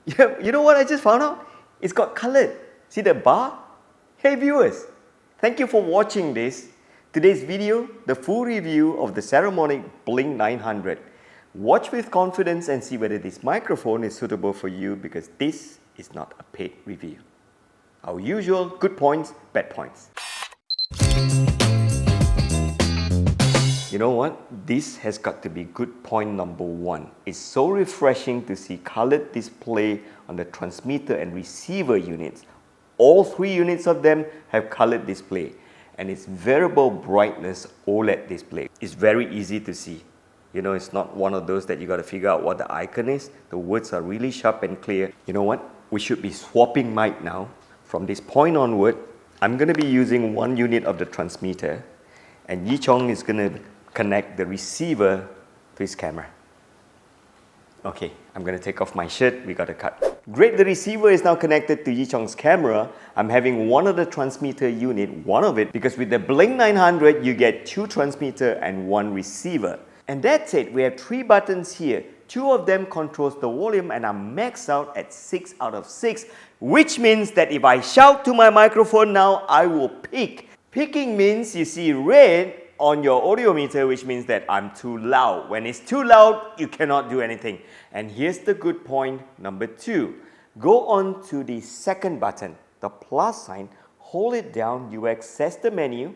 Yeah, you know what I just found out? It's got colored. See the bar? Hey viewers, thank you for watching today's video, the full review of the Saramonic Blink 900. Watch with confidence and see whether this microphone is suitable for you, because this is not a paid review. Our usual good points, bad points. You know what? This has got to be good point number one. It's so refreshing to see colored display on the transmitter and receiver units. All three units of them have colored display, and it's variable brightness OLED display. It's very easy to see. You know, it's not one of those that you got to figure out what the icon is. The words are really sharp and clear. You know what? We should be swapping mic now. From this point onward, I'm going to be using one unit of the transmitter, and Yi Chong is going to connect the receiver to his camera. Okay, I'm going to take off my shirt. We got to cut. Great, the receiver is now connected to Yi Chong's camera. I'm having one of the transmitter unit, one of it, because with the Blink 900, you get two transmitter and one receiver. And that's it. We have three buttons here. Two of them controls the volume, and I'm maxed out at 6 out of 6, which means that if I shout to my microphone now, I will peak. Peaking means you see red on your audiometer, which means that I'm too loud. When it's too loud, you cannot do anything. And here's the good point number two. Go on to the second button, the plus sign, hold it down, you access the menu,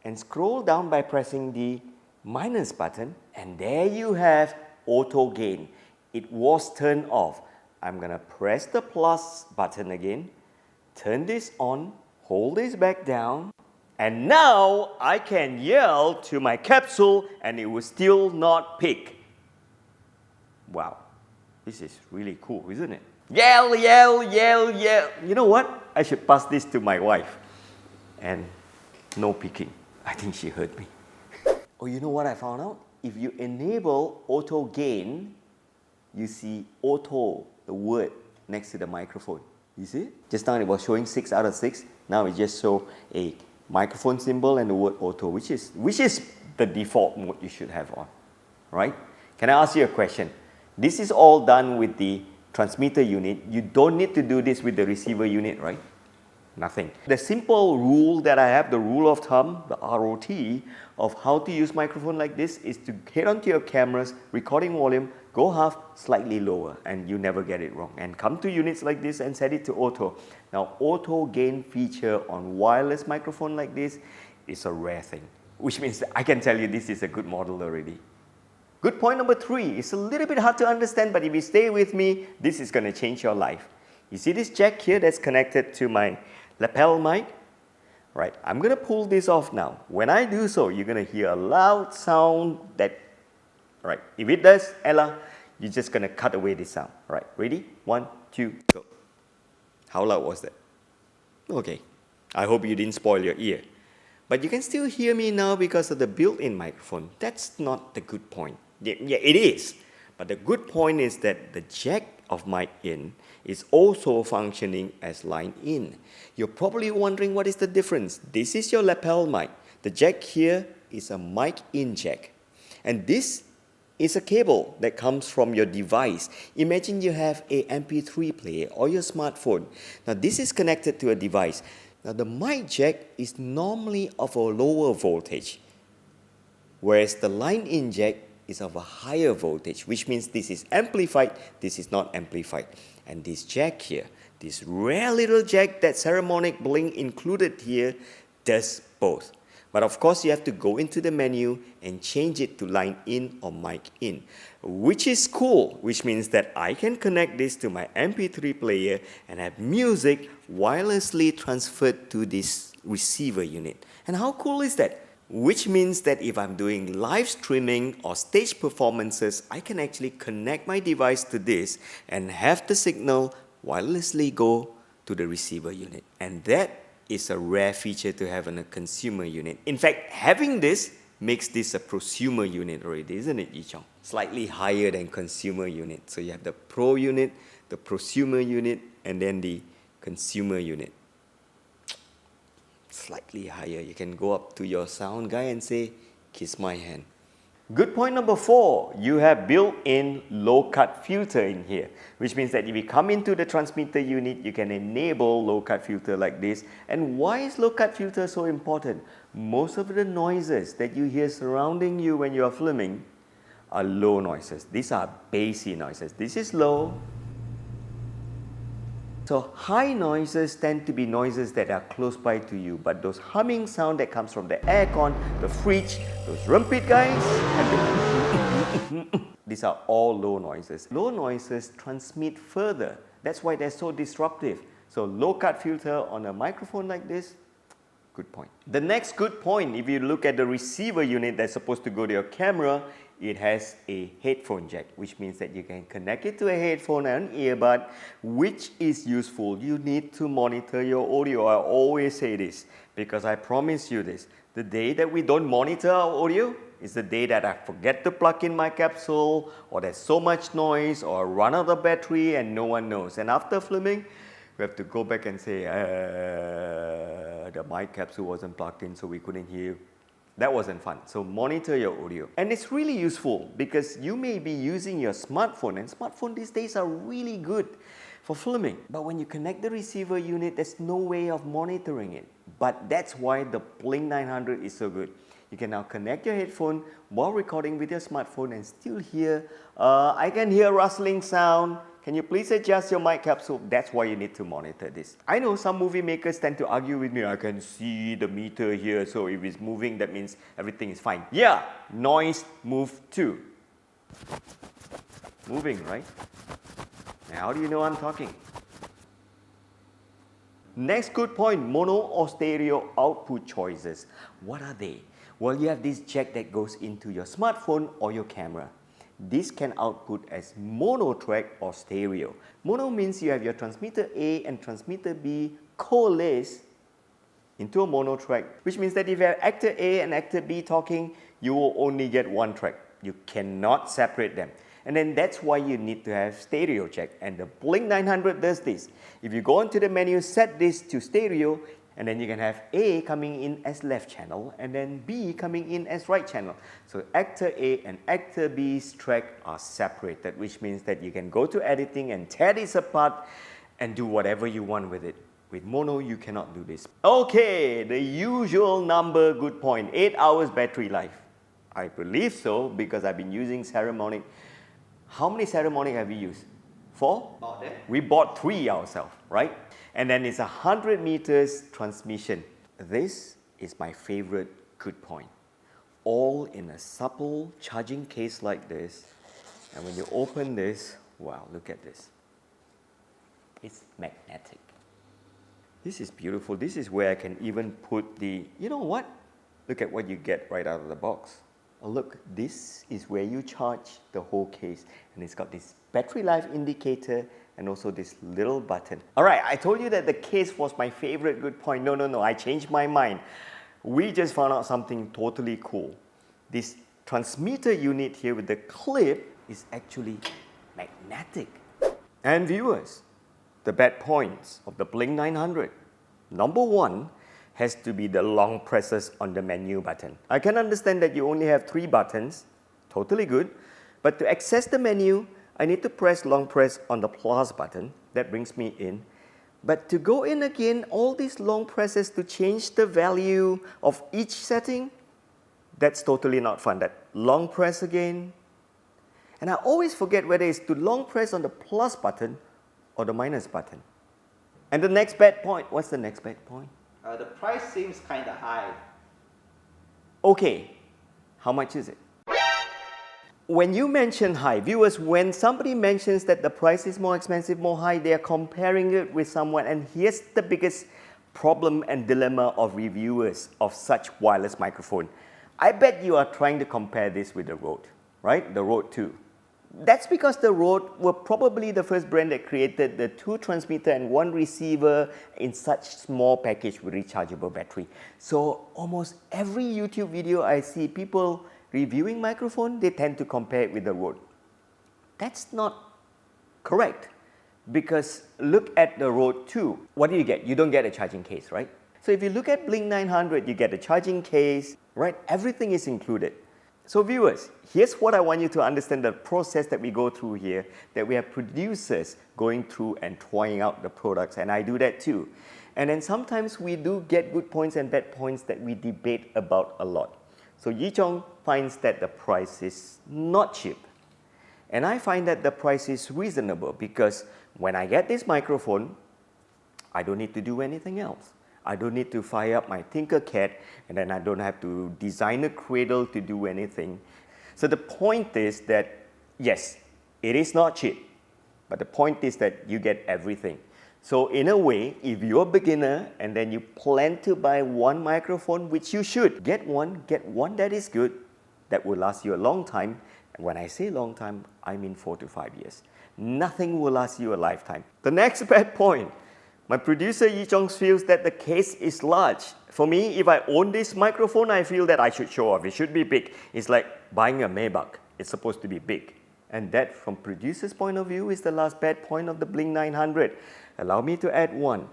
and scroll down by pressing the minus button, and there you have auto gain. It was turned off. I'm gonna press the plus button again, turn this on, hold this back down, and now I can yell to my capsule and it will still not pick. Wow, this is really cool, isn't it? Yell, yell, yell, yell. You know what? I should pass this to my wife. And no picking. I think she heard me. Oh, you know what I found out? If you enable auto gain, you see auto, the word next to the microphone. You see? Just now it was showing 6 out of 6. Now it just shows a microphone symbol and the word auto, which is the default mode you should have on, right? Can I ask you a question? This is all done with the transmitter unit. You don't need to do this with the receiver unit, right? Nothing. The simple rule that I have, the rule of thumb, the ROT, of how to use microphone like this is to head onto your camera's recording volume, go half, slightly lower, and you never get it wrong. And come to units like this and set it to auto. Now, auto gain feature on wireless microphone like this is a rare thing, which means I can tell you this is a good model already. Good point number three. It's a little bit hard to understand, but if you stay with me, this is going to change your life. You see this jack here that's connected to my lapel mic? Right, I'm going to pull this off now. When I do so, you're going to hear a loud sound that, right, if it does, Ella, you're just going to cut away this sound. Right, ready? 1, 2, go. How loud was that? Okay, I hope you didn't spoil your ear. But you can still hear me now because of the built-in microphone. That's not the good point. Yeah, it is. But the good point is that the jack of mic in is also functioning as line in. You're probably wondering what is the difference. This is your lapel mic. The jack here is a mic in jack. And this is a cable that comes from your device. Imagine you have a MP3 player or your smartphone. Now this is connected to a device. Now the mic jack is normally of a lower voltage, whereas the line in jack is of a higher voltage, which means this is amplified, this is not amplified. And this jack here, this rare little jack that Saramonic Blink included here, does both. But of course, you have to go into the menu and change it to line in or mic in, which is cool, which means that I can connect this to my MP3 player and have music wirelessly transferred to this receiver unit. And how cool is that? Which means that if I'm doing live streaming or stage performances, I can actually connect my device to this and have the signal wirelessly go to the receiver unit. And that is a rare feature to have in a consumer unit. In fact, having this makes this a prosumer unit already, isn't it, Yi Chong? Slightly higher than consumer unit. So you have the pro unit, the prosumer unit, and then the consumer unit. Slightly higher. You can go up to your sound guy and say, kiss my hand. Good point number 4, you have built-in low-cut filter in here, which means that if you come into the transmitter unit, you can enable low-cut filter like this. And why is low-cut filter so important? Most of the noises that you hear surrounding you when you are filming are low noises. These are bassy noises. This is low. So high noises tend to be noises that are close by to you, but those humming sound that comes from the aircon, the fridge, those rumpet guys, these are all low noises. Low noises transmit further. That's why they're so disruptive. So low cut filter on a microphone like this, good point. The next good point, if you look at the receiver unit that's supposed to go to your camera, it has a headphone jack, which means that you can connect it to a headphone and an earbud, which is useful. You need to monitor your audio. I always say this because I promise you this. The day that we don't monitor our audio is the day that I forget to plug in my capsule, or there's so much noise, or run out of battery and no one knows. And after filming, we have to go back and say, the mic capsule wasn't plugged in so we couldn't hear you. That wasn't fun. So monitor your audio. And it's really useful because you may be using your smartphone, and smartphones these days are really good for filming. But when you connect the receiver unit, there's no way of monitoring it. But that's why the Blink 900 is so good. You can now connect your headphone while recording with your smartphone and still hear, I can hear rustling sound. Can you please adjust your mic capsule? That's why you need to monitor this. I know some movie makers tend to argue with me, I can see the meter here, so if it's moving, that means everything is fine. Yeah, noise move too. Moving, right? Now, how do you know I'm talking? Next good point, mono or stereo output choices. What are they? Well, you have this jack that goes into your smartphone or your camera. This can output as mono track or stereo. Mono means you have your transmitter A and transmitter B coalesce into a mono track, which means that if you have actor A and actor B talking, you will only get one track. You cannot separate them. And then that's why you need to have stereo jack. And the Blink 900 does this. If you go into the menu, set this to stereo, and then you can have A coming in as left channel and then B coming in as right channel. So actor A and actor B's track are separated, which means that you can go to editing and tear this apart and do whatever you want with it. With mono, you cannot do this. Okay, the usual number good point, 8 hours battery life. I believe so because I've been using Saramonic. How many Saramonic have we used? 4? About that. We bought 3 ourselves, right? And then it's 100 meters transmission. This is my favorite good point. All in a supple charging case like this. And when you open this, wow, look at this. It's magnetic. This is beautiful. This is where I can even put the, you know what? Look at what you get right out of the box. Oh, look, this is where you charge the whole case. And it's got this battery life indicator and also this little button. All right, I told you that the case was my favorite good point. No, I changed my mind. We just found out something totally cool. This transmitter unit here with the clip is actually magnetic. And viewers, the bad points of the Blink 900. Number 1 has to be the long presses on the menu button. I can understand that you only have 3 buttons, totally good. But to access the menu, I need to press long press on the plus button. That brings me in. But to go in again, all these long presses to change the value of each setting, that's totally not fun. That long press again. And I always forget whether it's to long press on the plus button or the minus button. And the next bad point, what's the next bad point? The price seems kind of high. Okay, how much is it? When you mention high, viewers, when somebody mentions that the price is more expensive, more high, they are comparing it with someone. And here's the biggest problem and dilemma of reviewers of such wireless microphone. I bet you are trying to compare this with the Rode, right? The Rode 2. That's because the Rode were probably the first brand that created the 2 transmitter and 1 receiver in such small package with rechargeable battery. So almost every YouTube video I see people reviewing microphone, they tend to compare it with the Rode. That's not correct because look at the Rode 2. What do you get? You don't get a charging case, right? So if you look at Blink 900, you get a charging case, right? Everything is included. So viewers, here's what I want you to understand, the process that we go through here, that we have producers going through and trying out the products, and I do that too. And then sometimes we do get good points and bad points that we debate about a lot. So Yi Chong finds that the price is not cheap. And I find that the price is reasonable because when I get this microphone, I don't need to do anything else. I don't need to fire up my Tinkercad, and then I don't have to design a cradle to do anything. So the point is that, yes, it is not cheap, but the point is that you get everything. So in a way, if you're a beginner and then you plan to buy one microphone, which you should, get one that is good, that will last you a long time. And when I say long time, I mean 4 to 5 years. Nothing will last you a lifetime. The next bad point, my producer Yi Chong feels that the case is large. For me, if I own this microphone, I feel that I should show off. It should be big. It's like buying a Maybach. It's supposed to be big. And that, from producer's point of view, is the last bad point of the Blink 900. Allow me to add one.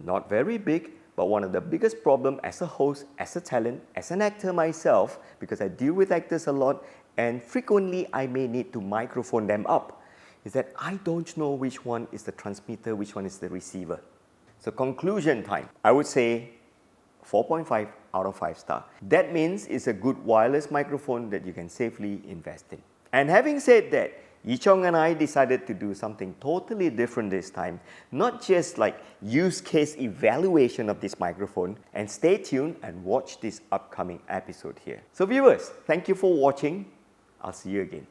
Not very big, but one of the biggest problems as a host, as a talent, as an actor myself, because I deal with actors a lot, and frequently I may need to microphone them up, is that I don't know which one is the transmitter, which one is the receiver. So conclusion time, I would say 4.5 out of 5 stars. That means it's a good wireless microphone that you can safely invest in. And having said that, Yi Chong and I decided to do something totally different this time, not just like use case evaluation of this microphone, and stay tuned and watch this upcoming episode here. So viewers, thank you for watching. I'll see you again.